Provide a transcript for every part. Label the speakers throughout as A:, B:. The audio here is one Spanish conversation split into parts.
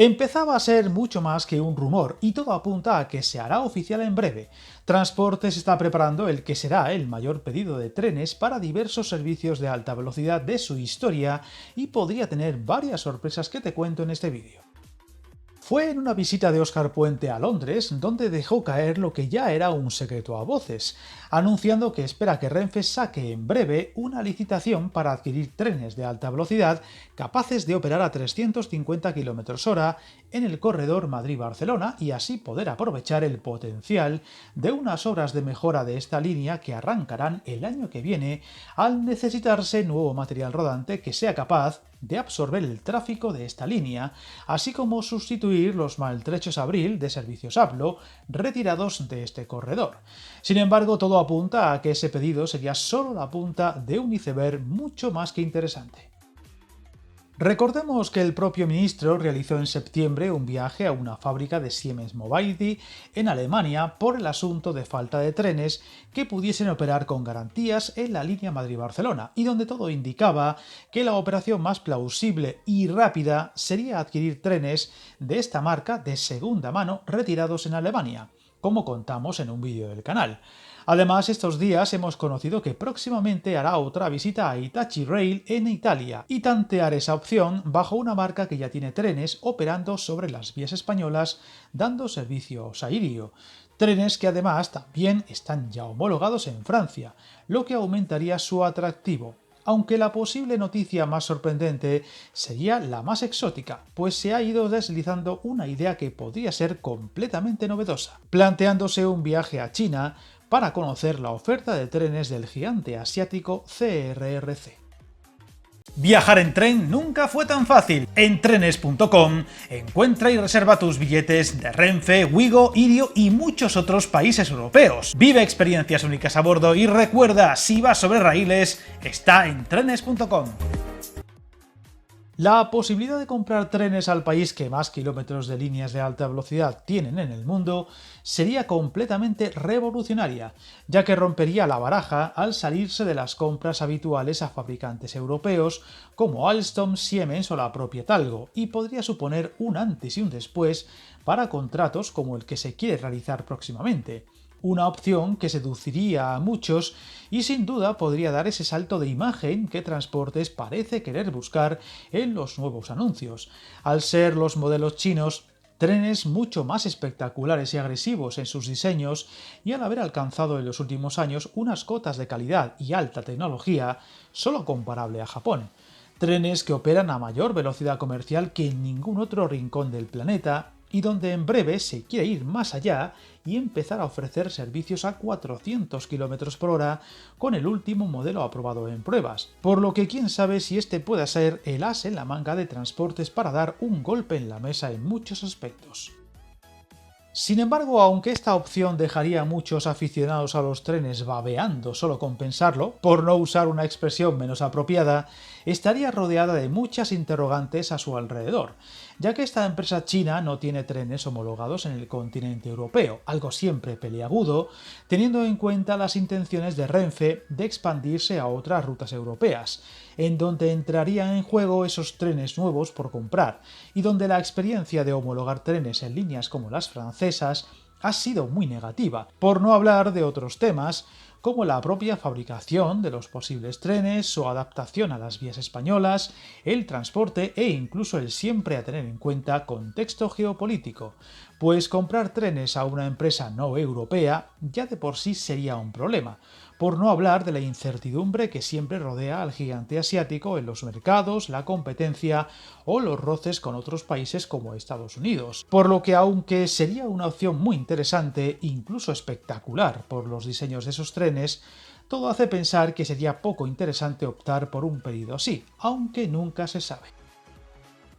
A: Empezaba a ser mucho más que un rumor y todo apunta a que se hará oficial en breve. Transportes está preparando el que será el mayor pedido de trenes para diversos servicios de alta velocidad de su historia y podría tener varias sorpresas que te cuento en este vídeo. Fue en una visita de Óscar Puente a Londres donde dejó caer lo que ya era un secreto a voces, anunciando que espera que Renfe saque en breve una licitación para adquirir trenes de alta velocidad capaces de operar a 350 km/h en el corredor Madrid-Barcelona y así poder aprovechar el potencial de unas obras de mejora de esta línea que arrancarán el año que viene al necesitarse nuevo material rodante que sea capaz de absorber el tráfico de esta línea, así como sustituir los maltrechos Abril de servicios Ablo retirados de este corredor. Sin embargo, todo apunta a que ese pedido sería solo la punta de un iceberg mucho más que interesante. Recordemos que el propio ministro realizó en septiembre un viaje a una fábrica de Siemens Mobility en Alemania por el asunto de falta de trenes que pudiesen operar con garantías en la línea Madrid-Barcelona y donde todo indicaba que la operación más plausible y rápida sería adquirir trenes de esta marca de segunda mano retirados en Alemania, como contamos en un vídeo del canal. Además, estos días hemos conocido que próximamente hará otra visita a Hitachi Rail en Italia y tantear esa opción bajo una marca que ya tiene trenes operando sobre las vías españolas dando servicio sairio. Trenes que además también están ya homologados en Francia, lo que aumentaría su atractivo. Aunque la posible noticia más sorprendente sería la más exótica, pues se ha ido deslizando una idea que podría ser completamente novedosa, planteándose un viaje a China para conocer la oferta de trenes del gigante asiático CRRC. Viajar en tren nunca fue tan fácil. En trenes.com encuentra y reserva tus billetes de Renfe, Wigo, Irio y muchos otros países europeos. Vive experiencias únicas a bordo y recuerda, si vas sobre raíles, está en trenes.com. La posibilidad de comprar trenes al país que más kilómetros de líneas de alta velocidad tienen en el mundo sería completamente revolucionaria, ya que rompería la baraja al salirse de las compras habituales a fabricantes europeos como Alstom, Siemens o la propia Talgo, y podría suponer un antes y un después para contratos como el que se quiere realizar próximamente. Una opción que seduciría a muchos y sin duda podría dar ese salto de imagen que Transportes parece querer buscar en los nuevos anuncios. Al ser los modelos chinos trenes mucho más espectaculares y agresivos en sus diseños y al haber alcanzado en los últimos años unas cotas de calidad y alta tecnología solo comparable a Japón. Trenes que operan a mayor velocidad comercial que en ningún otro rincón del planeta y donde en breve se quiere ir más allá y empezar a ofrecer servicios a 400 km/h con el último modelo aprobado en pruebas, por lo que quién sabe si este pueda ser el as en la manga de Transportes para dar un golpe en la mesa en muchos aspectos. Sin embargo, aunque esta opción dejaría a muchos aficionados a los trenes babeando solo con pensarlo, por no usar una expresión menos apropiada, estaría rodeada de muchas interrogantes a su alrededor, ya que esta empresa china no tiene trenes homologados en el continente europeo, algo siempre peliagudo, teniendo en cuenta las intenciones de Renfe de expandirse a otras rutas europeas, en donde entrarían en juego esos trenes nuevos por comprar, y donde la experiencia de homologar trenes en líneas como las francesas ha sido muy negativa, por no hablar de otros temas como la propia fabricación de los posibles trenes, su adaptación a las vías españolas, el transporte e incluso el siempre a tener en cuenta contexto geopolítico, pues comprar trenes a una empresa no europea ya de por sí sería un problema, por no hablar de la incertidumbre que siempre rodea al gigante asiático en los mercados, la competencia o los roces con otros países como Estados Unidos. Por lo que aunque sería una opción muy interesante, incluso espectacular por los diseños de esos trenes, todo hace pensar que sería poco interesante optar por un pedido así, aunque nunca se sabe.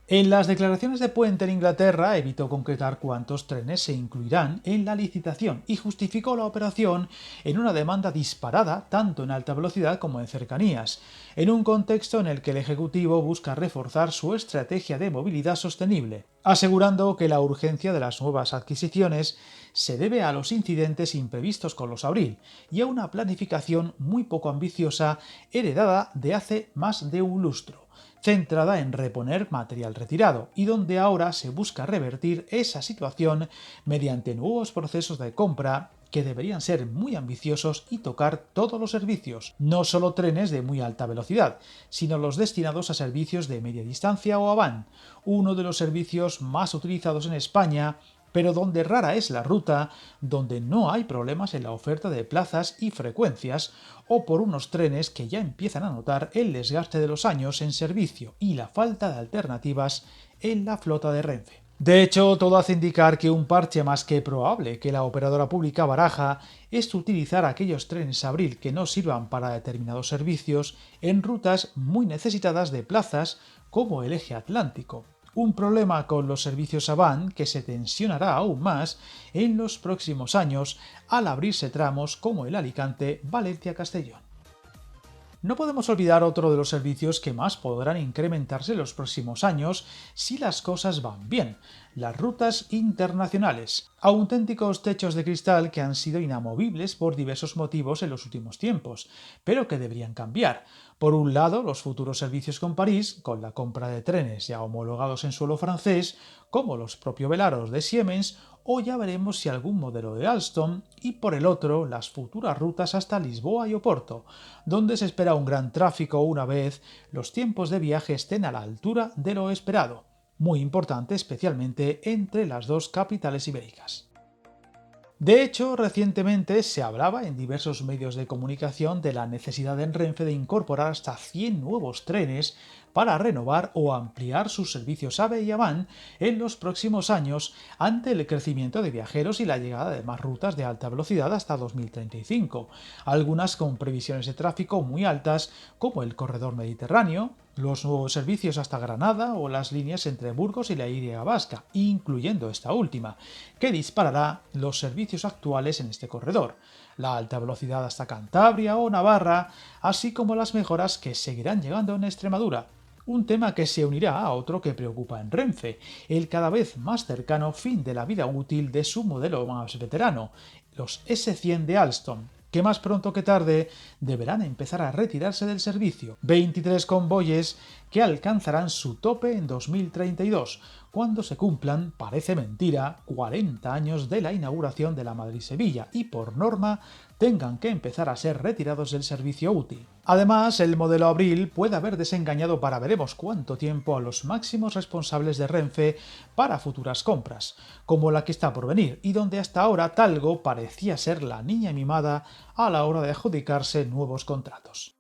A: En las declaraciones de Puente en Inglaterra evitó concretar cuántos trenes se incluirán en la licitación y justificó la operación en una demanda disparada tanto en alta velocidad como en cercanías, en un contexto en el que el Ejecutivo busca reforzar su estrategia de movilidad sostenible, asegurando que la urgencia de las nuevas adquisiciones se debe a los incidentes imprevistos con los Abril y a una planificación muy poco ambiciosa heredada de hace más de un lustro. centrada en reponer material retirado y donde ahora se busca revertir esa situación mediante nuevos procesos de compra que deberían ser muy ambiciosos y tocar todos los servicios, no solo trenes de muy alta velocidad, sino los destinados a servicios de media distancia o AVAN, uno de los servicios más utilizados en España, pero donde rara es la ruta, donde no hay problemas en la oferta de plazas y frecuencias, o por unos trenes que ya empiezan a notar el desgaste de los años en servicio y la falta de alternativas en la flota de Renfe. De hecho, todo hace indicar que un parche más que probable que la operadora pública baraja es utilizar aquellos trenes Abril que no sirvan para determinados servicios en rutas muy necesitadas de plazas como el eje atlántico. Un problema con los servicios AVAN que se tensionará aún más en los próximos años al abrirse tramos como el Alicante-Valencia-Castellón. No podemos olvidar otro de los servicios que más podrán incrementarse en los próximos años si las cosas van bien: las rutas internacionales, auténticos techos de cristal que han sido inamovibles por diversos motivos en los últimos tiempos, pero que deberían cambiar. Por un lado, los futuros servicios con París, con la compra de trenes ya homologados en suelo francés, como los propios velaros de Siemens, o ya veremos si algún modelo de Alstom, y por el otro, las futuras rutas hasta Lisboa y Oporto, donde se espera un gran tráfico una vez los tiempos de viaje estén a la altura de lo esperado, muy importante especialmente entre las dos capitales ibéricas. De hecho, recientemente se hablaba en diversos medios de comunicación de la necesidad en Renfe de incorporar hasta 100 nuevos trenes para renovar o ampliar sus servicios AVE y AVAN en los próximos años ante el crecimiento de viajeros y la llegada de más rutas de alta velocidad hasta 2035, algunas con previsiones de tráfico muy altas como el corredor mediterráneo, los nuevos servicios hasta Granada o las líneas entre Burgos y la Y Vasca, incluyendo esta última, que disparará los servicios actuales en este corredor, la alta velocidad hasta Cantabria o Navarra, así como las mejoras que seguirán llegando en Extremadura. Un tema que se unirá a otro que preocupa en Renfe, el cada vez más cercano fin de la vida útil de su modelo más veterano, los S100 de Alstom, que más pronto que tarde deberán empezar a retirarse del servicio. 23 convoyes que alcanzarán su tope en 2032, cuando se cumplan, parece mentira, 40 años de la inauguración de la Madrid-Sevilla y por norma tengan que empezar a ser retirados del servicio útil. Además, el modelo Abril puede haber desengañado para veremos cuánto tiempo a los máximos responsables de Renfe para futuras compras, como la que está por venir y donde hasta ahora Talgo parecía ser la niña mimada a la hora de adjudicarse nuevos contratos.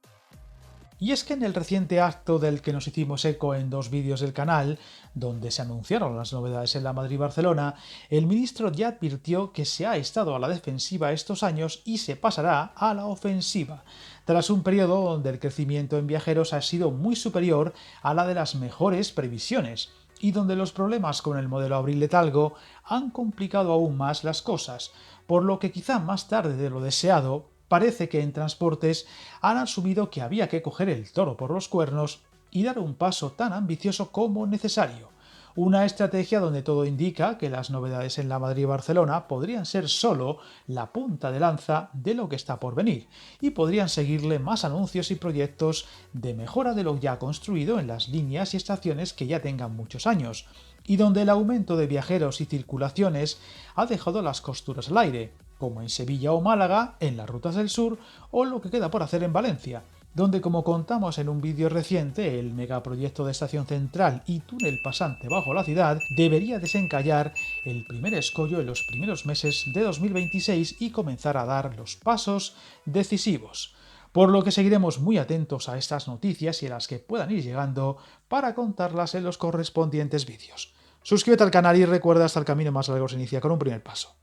A: Y es que en el reciente acto del que nos hicimos eco en dos vídeos del canal, donde se anunciaron las novedades en la Madrid-Barcelona, el ministro ya advirtió que se ha estado a la defensiva estos años y se pasará a la ofensiva, tras un periodo donde el crecimiento en viajeros ha sido muy superior a la de las mejores previsiones, y donde los problemas con el modelo Abril de Talgo han complicado aún más las cosas, por lo que quizá más tarde de lo deseado, parece que en Transportes han asumido que había que coger el toro por los cuernos y dar un paso tan ambicioso como necesario. Una estrategia donde todo indica que las novedades en la Madrid-Barcelona podrían ser solo la punta de lanza de lo que está por venir, y podrían seguirle más anuncios y proyectos de mejora de lo ya construido en las líneas y estaciones que ya tengan muchos años, y donde el aumento de viajeros y circulaciones ha dejado las costuras al aire, como en Sevilla o Málaga, en las rutas del sur, o lo que queda por hacer en Valencia, donde, como contamos en un vídeo reciente, el megaproyecto de estación central y túnel pasante bajo la ciudad debería desencallar el primer escollo en los primeros meses de 2026 y comenzar a dar los pasos decisivos. Por lo que seguiremos muy atentos a estas noticias y a las que puedan ir llegando para contarlas en los correspondientes vídeos. Suscríbete al canal y recuerda, hasta el camino más largo se inicia con un primer paso.